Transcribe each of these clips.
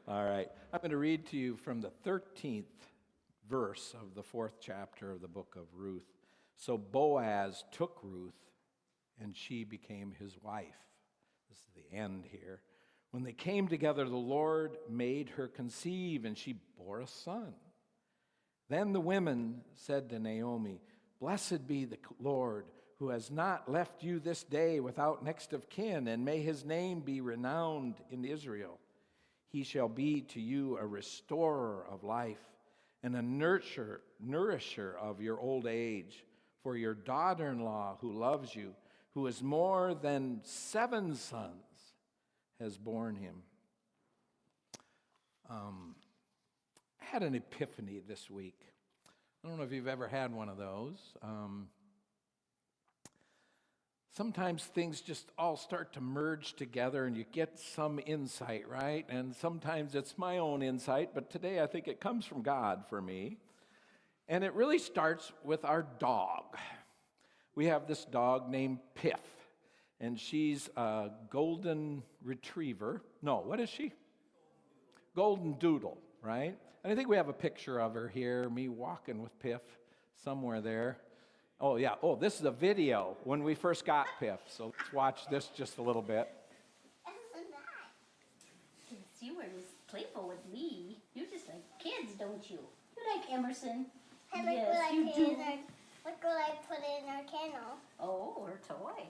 All right. I'm going to read to you from the 13th verse of the 4th chapter of the book of Ruth. So Boaz took Ruth, and she became his wife. This is the end here. When they came together, the Lord made her conceive, and she bore a son. Then the women said to Naomi, "Blessed be the Lord, who has not left you this day without next of kin, and may his name be renowned in Israel. He shall be to you a restorer of life and a nourisher of your old age. For your daughter-in-law who loves you, who is more than 7 sons, has borne him." I had an epiphany this week. I don't know if you've ever had one of those. Sometimes things just all start to merge together and you get some insight, right? And sometimes it's my own insight, but today I think it comes from God for me. And it really starts with our dog. We have this dog named Piff, and she's a golden retriever. No, what is she? Golden doodle, right? And I think we have a picture of her here, me walking with Piff somewhere there. Oh, yeah. Oh, this is a video when we first got Piff. So let's watch this just a little bit. Since you were playful with me, you just like kids, don't you? You like Emerson. I like yes, what I you put do. Look what I put in our kennel. Oh, her toy.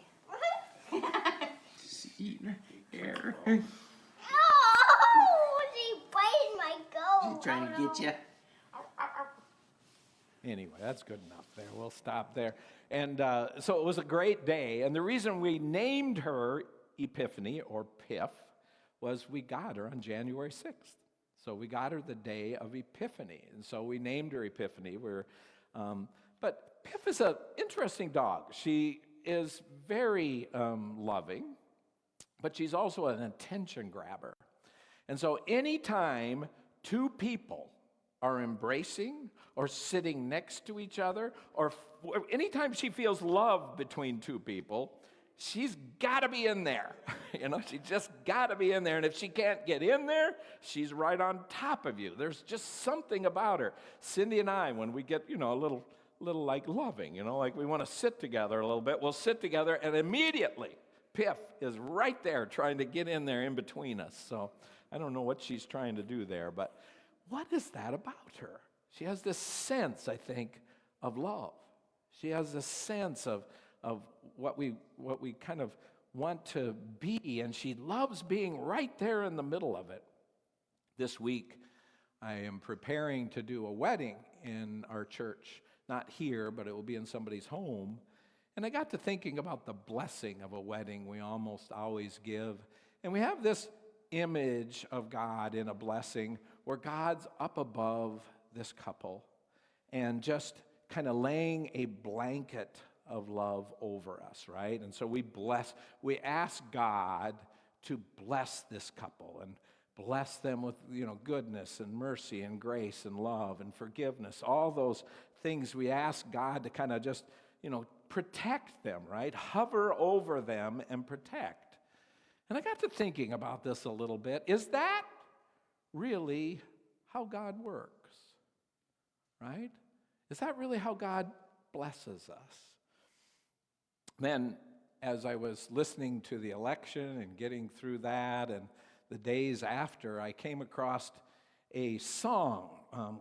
She's eating her hair. Oh, she biting my goat. She's trying to get you. Anyway, that's good enough there. We'll stop there. And so it was a great day. And the reason we named her Epiphany, or Piff, was we got her on January 6th. So we got her the day of Epiphany. And so we named her Epiphany. But Piff is an interesting dog. She is very loving, but she's also an attention grabber. And so anytime two people are embracing or sitting next to each other, or anytime she feels love between two people, she's got to be in there. She just got to be in there. And if she can't get in there, she's right on top of you. There's just something about her. Cindy and I, when we get, a little like loving, like we want to sit together a little bit, we'll sit together, and immediately Piff is right there trying to get in there in between us. So I don't know what she's trying to do there, but what is that about her? She has this sense, I think, of love. She has this sense of what we kind of want to be, and she loves being right there in the middle of it. This week, I am preparing to do a wedding in our church, not here, but it will be in somebody's home. And I got to thinking about the blessing of a wedding we almost always give. And we have this image of God in a blessing where God's up above this couple and just kind of laying a blanket of love over us, right? And so we ask God to bless this couple and bless them with, goodness and mercy and grace and love and forgiveness. All those things we ask God to kind of just, protect them, right? Hover over them and protect. And I got to thinking about this a little bit. Is that really how God works? Right? Is that really how God blesses us? Then, as I was listening to the election and getting through that and the days after, I came across a song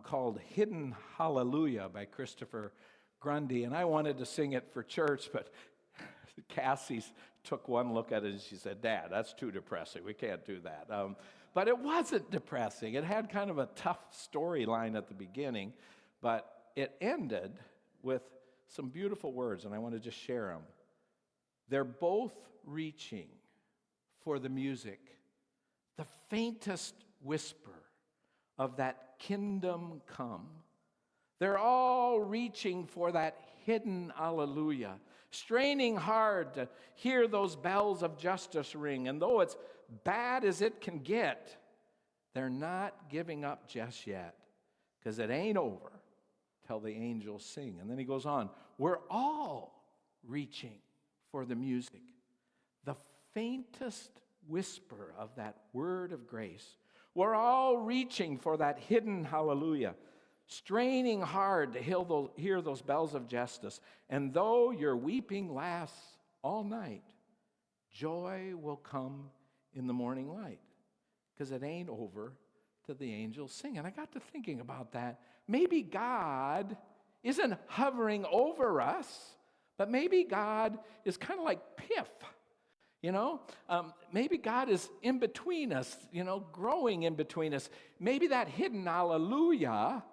called Hidden Hallelujah by Christopher Grundy, and I wanted to sing it for church, but Cassie took one look at it and she said, "Dad, that's too depressing. We can't do that." But it wasn't depressing. It had kind of a tough storyline at the beginning, but it ended with some beautiful words, and I want to just share them. They're both reaching for the music, the faintest whisper of that kingdom come. They're all reaching for that hidden hallelujah, straining hard to hear those bells of justice ring. And though it's bad as it can get, they're not giving up just yet, because it ain't over till the angels sing. And then he goes on, we're all reaching for the music, the faintest whisper of that word of grace. We're all reaching for that hidden hallelujah, straining hard to hear those bells of justice. And though your weeping lasts all night, joy will come in the morning light, because it ain't over till the angels sing. And I got to thinking about that. Maybe God isn't hovering over us, but maybe God is kind of like Piff. Maybe God is in between us, growing in between us. Maybe that hidden hallelujah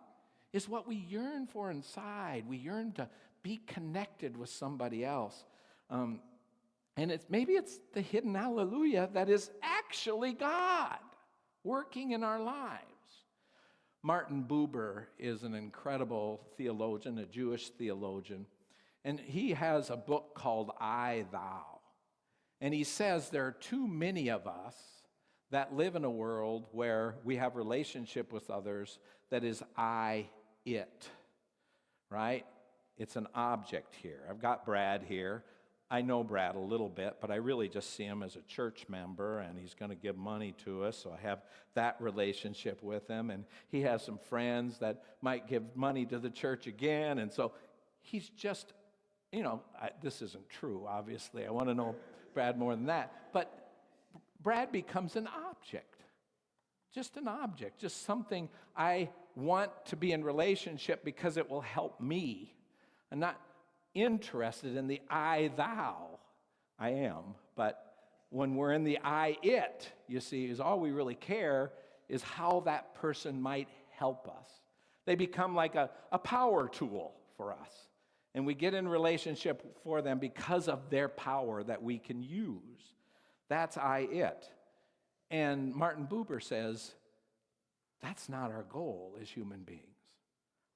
is what we yearn for inside. We yearn to be connected with somebody else. And maybe it's the hidden hallelujah that is actually God working in our lives. Martin Buber is an incredible theologian, a Jewish theologian, and he has a book called I, Thou. And he says there are too many of us that live in a world where we have relationship with others that is I, it, right? It's an object here. I've got Brad here. I know Brad a little bit, but I really just see him as a church member, and he's going to give money to us, so I have that relationship with him. And he has some friends that might give money to the church again, and so he's just, this isn't true, obviously. I want to know Brad more than that. But Brad becomes an object, just an object, just something I want to be in relationship because it will help me. I'm not interested in the I, thou. I am. But when we're in the I, it, you see, is all we really care is how that person might help us. They become like a power tool for us. And we get in relationship for them because of their power that we can use. That's I, it. And Martin Buber says, that's not our goal as human beings.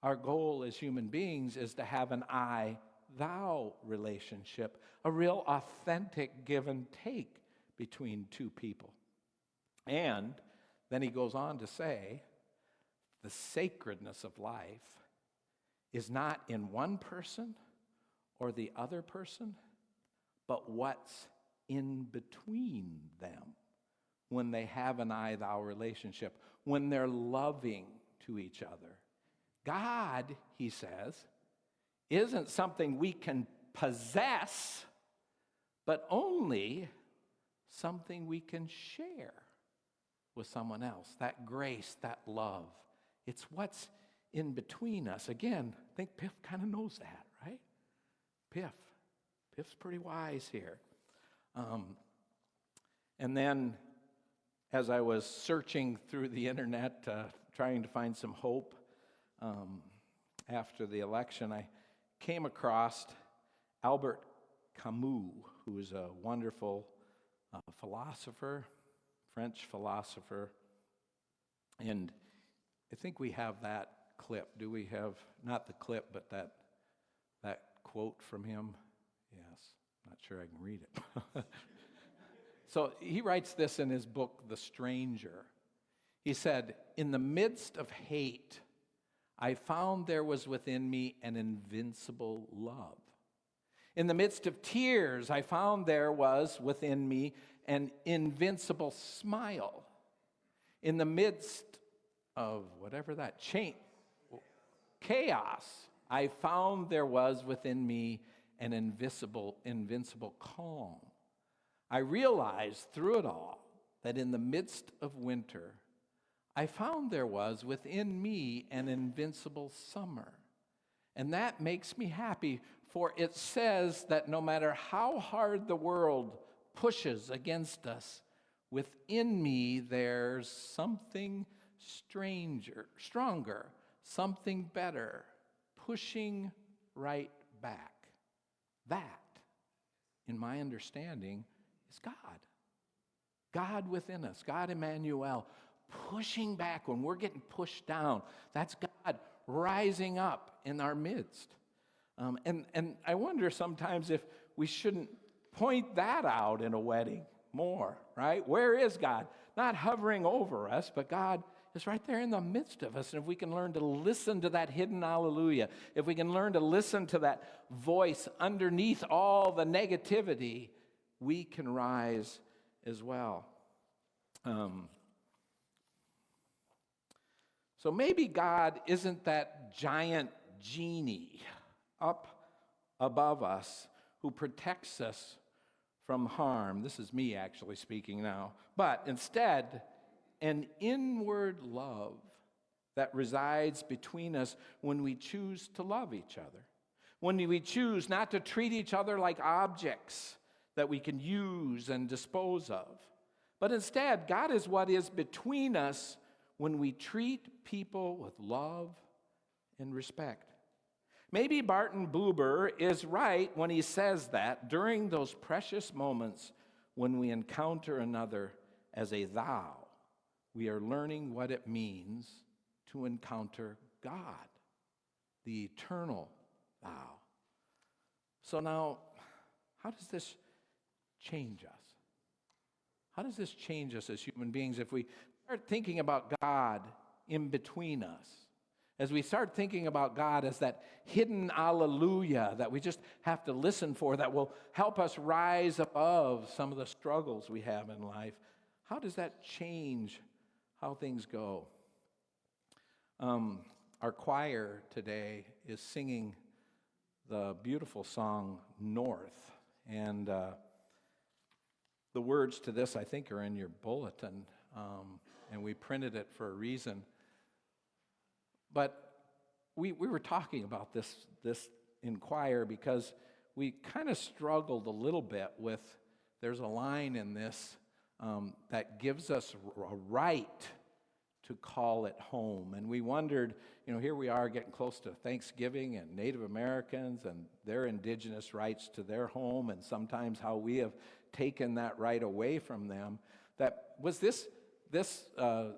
Our goal as human beings is to have an I, thou relationship, a real authentic give and take between two people. And then he goes on to say, the sacredness of life is not in one person or the other person, but what's in between them when they have an I, thou relationship, when they're loving to each other. God, he says, isn't something we can possess, but only something we can share with someone else. That grace, that love. It's what's in between us. Again, I think Piff kind of knows that, right? Piff's pretty wise here. And then as I was searching through the internet, trying to find some hope after the election, I came across Albert Camus, who is a wonderful philosopher, French philosopher. And I think we have that clip. Do we have, not the clip, but that quote from him? Yes, not sure I can read it. So he writes this in his book, The Stranger. He said, in the midst of hate, I found there was within me an invincible love. In the midst of tears, I found there was within me an invincible smile. In the midst of whatever that chaos, I found there was within me an invincible calm. I realized through it all that in the midst of winter, I found there was within me an invincible summer. And that makes me happy, for it says that no matter how hard the world pushes against us, within me there's something stronger, something better, pushing right back. That, in my understanding, is God. God within us, God Emmanuel, pushing back when we're getting pushed down. That's God rising up in our midst. And I wonder sometimes if we shouldn't point that out in a wedding more, right? Where is God? Not hovering over us, but God is right there in the midst of us. And if we can learn to listen to that hidden hallelujah, if we can learn to listen to that voice underneath all the negativity, we can rise as well. So maybe God isn't that giant genie up above us who protects us from harm. This is me actually speaking now. But instead, an inward love that resides between us when we choose to love each other, when we choose not to treat each other like objects that we can use and dispose of. But instead, God is what is between us when we treat people with love and respect. Maybe Barton Buber is right when he says that during those precious moments when we encounter another as a thou, we are learning what it means to encounter God, the eternal thou. So now, how does this change us? How does this change us as human beings if we start thinking about God in between us? As we start thinking about God as that hidden alleluia that we just have to listen for, that will help us rise above some of the struggles we have in life, how does that change how things go? Our choir today is singing the beautiful song, North. And the words to this, I think, are in your bulletin, and we printed it for a reason. But we were talking about this in choir because we kind of struggled a little bit with, there's a line in this that gives us a right to call it home. And we wondered, here we are getting close to Thanksgiving and Native Americans and their indigenous rights to their home, and sometimes how we have taken that right away from them. That was this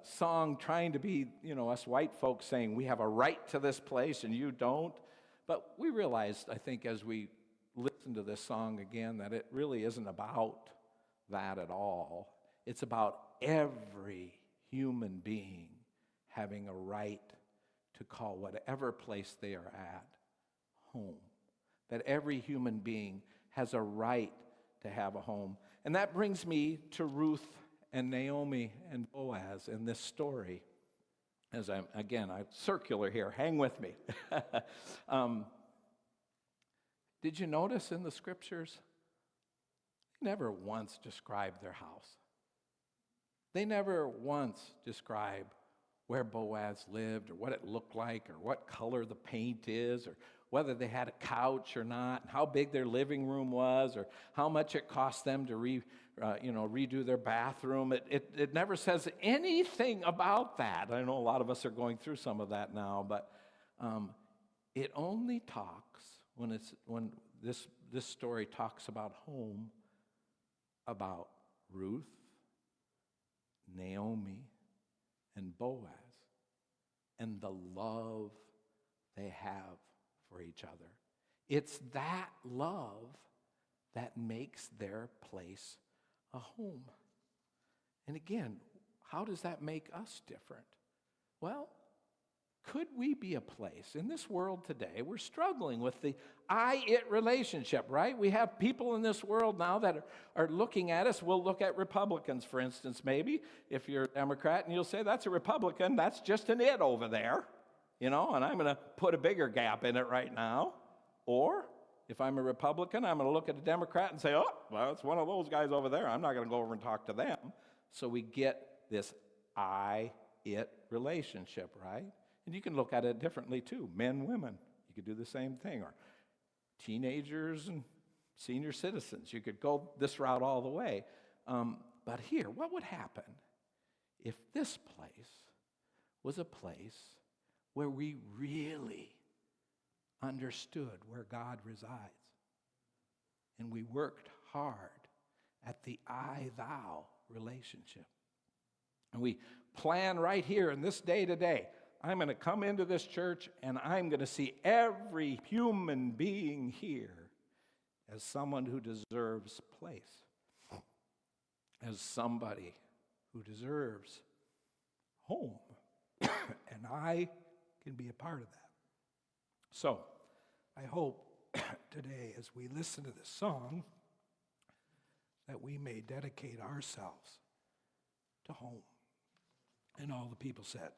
song trying to be, us white folks saying we have a right to this place and you don't. But we realized, I think, as we listen to this song again, that it really isn't about that at all. It's about every human being having a right to call whatever place they are at home. That every human being has a right to have a home. And that brings me to Ruth and Naomi and Boaz in this story. As I'm circular here, hang with me. Did you notice in the scriptures, they never once described their house. They never once describe where Boaz lived or what it looked like or what color the paint is or whether they had a couch or not, and how big their living room was or how much it cost them to redo their bathroom. It never says anything about that. I know a lot of us are going through some of that now, but it only talks, when this story talks about home, about Ruth, Naomi, and Boaz, and the love they have for each other. It's that love that makes their place a home. And again, how does that make us different? Well, could we be a place in this world today? We're struggling with the I-it relationship, right? We have people in this world now that are looking at us. We'll look at Republicans, for instance, maybe. If you're a Democrat and you'll say, that's a Republican, that's just an it over there, and I'm going to put a bigger gap in it right now. Or if I'm a Republican, I'm going to look at a Democrat and say, oh, well, it's one of those guys over there. I'm not going to go over and talk to them. So we get this I-it relationship, right? And you can look at it differently too. Men, women, you could do the same thing. Or teenagers and senior citizens. You could go this route all the way. But here, what would happen if this place was a place where we really understood where God resides and we worked hard at the I-thou relationship? And we plan right here in this day to day, I'm going to come into this church and I'm going to see every human being here as someone who deserves place, as somebody who deserves home. And I can be a part of that. So I hope today, as we listen to this song, that we may dedicate ourselves to home. And all the people said,